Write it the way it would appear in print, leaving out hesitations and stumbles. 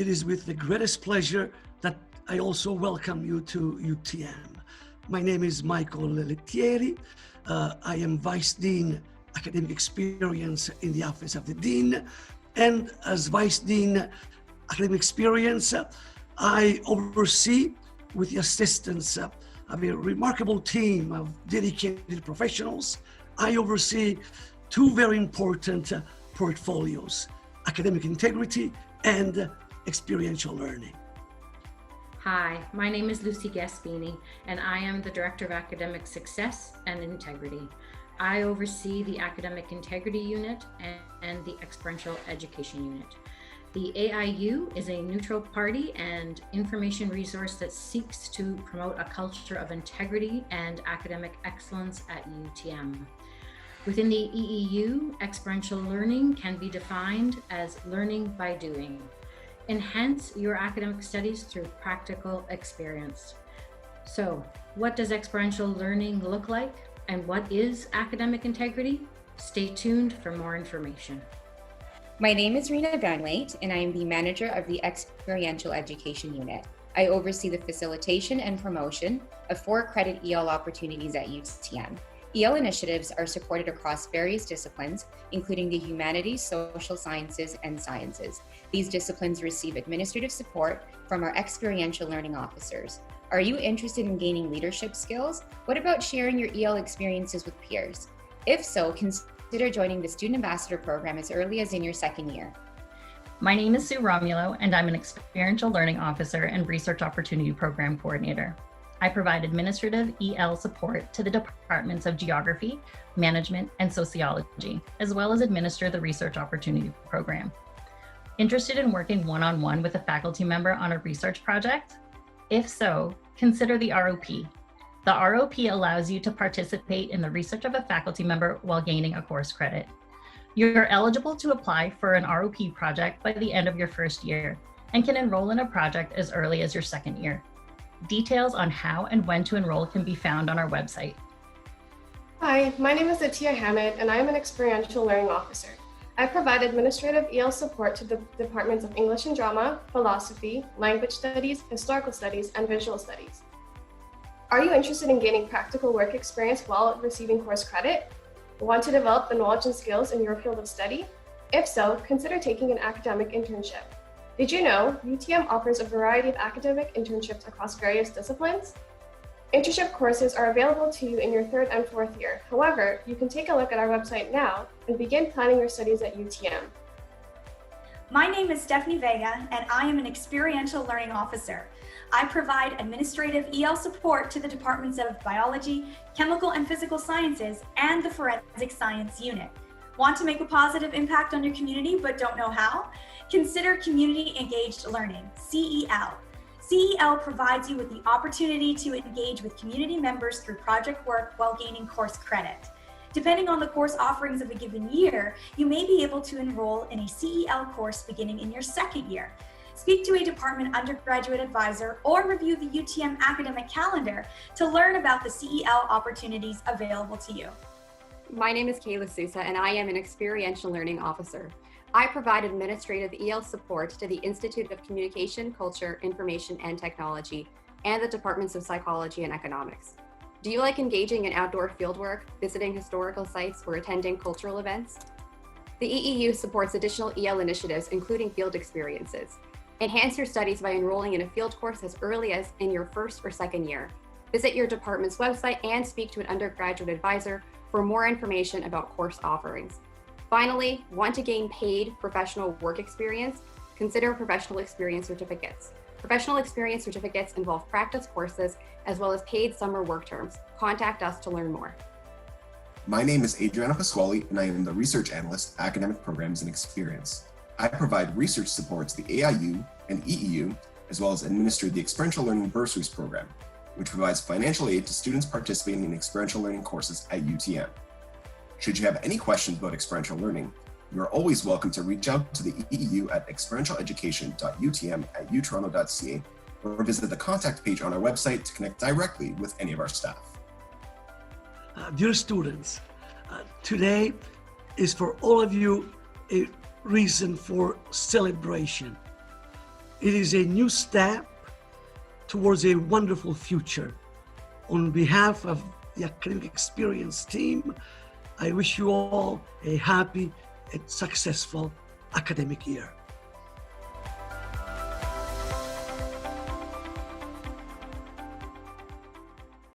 It is with the greatest pleasure that I also welcome you to UTM. My name is Michael Lettieri. I am Vice Dean Academic Experience in the Office of the Dean. And as Vice Dean Academic Experience, I oversee, with the assistance of a remarkable team of dedicated professionals, I oversee two very important portfolios: academic integrity and experiential learning. Hi, my name is Lucy Gaspini, and I am the Director of Academic Success and Integrity. I oversee the Academic Integrity Unit and the Experiential Education Unit. The AIU is a neutral party and information resource that seeks to promote a culture of integrity and academic excellence at UTM. Within the EEU, experiential learning can be defined as learning by doing. Enhance your academic studies through practical experience. So, what does experiential learning look like, and what is academic integrity? Stay tuned for more information. My name is Rina Van Weit, and I am the manager of the Experiential Education Unit. I oversee the facilitation and promotion of 4 credit EL opportunities at UTM. EL initiatives are supported across various disciplines, including the humanities, social sciences, and sciences. These disciplines receive administrative support from our experiential learning officers. Are you interested in gaining leadership skills? What about sharing your EL experiences with peers? If so, consider joining the Student Ambassador Program as early as in your 2nd year. My name is Sue Romulo, and I'm an Experiential Learning Officer and Research Opportunity Program Coordinator. I provide administrative EL support to the departments of Geography, Management, and Sociology, as well as administer the Research Opportunity Program. Interested in working one-on-one with a faculty member on a research project? If so, consider the ROP. The ROP allows you to participate in the research of a faculty member while gaining a course credit. You're eligible to apply for an ROP project by the end of your 1st year and can enroll in a project as early as your 2nd year. Details on how and when to enroll can be found on our website. Hi, my name is Atiya Hamid, and I am an Experiential Learning Officer. I provide administrative EL support to the departments of English and Drama, Philosophy, Language Studies, Historical Studies, and Visual Studies. Are you interested in gaining practical work experience while receiving course credit? Want to develop the knowledge and skills in your field of study? If so, consider taking an academic internship. Did you know UTM offers a variety of academic internships across various disciplines? Internship courses are available to you in your 3rd and 4th year. However, you can take a look at our website now and begin planning your studies at UTM. My name is Stephanie Vega, and I am an Experiential Learning Officer. I provide administrative EL support to the departments of Biology, Chemical and Physical Sciences, and the Forensic Science Unit. Want to make a positive impact on your community but don't know how? Consider Community Engaged Learning, CEL. CEL provides you with the opportunity to engage with community members through project work while gaining course credit. Depending on the course offerings of a given year, you may be able to enroll in a CEL course beginning in your 2nd year. Speak to a department undergraduate advisor or review the UTM academic calendar to learn about the CEL opportunities available to you. My name is Kayla Sousa, and I am an Experiential Learning Officer. I provide administrative EL support to the Institute of Communication, Culture, Information, and Technology, and the Departments of Psychology and Economics. Do you like engaging in outdoor fieldwork, visiting historical sites, or attending cultural events? The EEU supports additional EL initiatives, including field experiences. Enhance your studies by enrolling in a field course as early as in your 1st or 2nd year. Visit your department's website and speak to an undergraduate advisor for more information about course offerings. Finally, want to gain paid professional work experience? Consider professional experience certificates. Professional experience certificates involve practice courses as well as paid summer work terms. Contact us to learn more. My name is Adriana Pasquale, and I am the Research Analyst, Academic Programs and Experience. I provide research support to the AIU and EEU, as well as administer the Experiential Learning Bursaries Program, which provides financial aid to students participating in experiential learning courses at UTM. Should you have any questions about experiential learning, you are always welcome to reach out to the EEU at experientialeducation.utm@utoronto.ca or visit the contact page on our website to connect directly with any of our staff. Dear students, today is for all of you a reason for celebration. It is a new step towards a wonderful future. On behalf of the Academic Experience team, I wish you all a happy and successful academic year.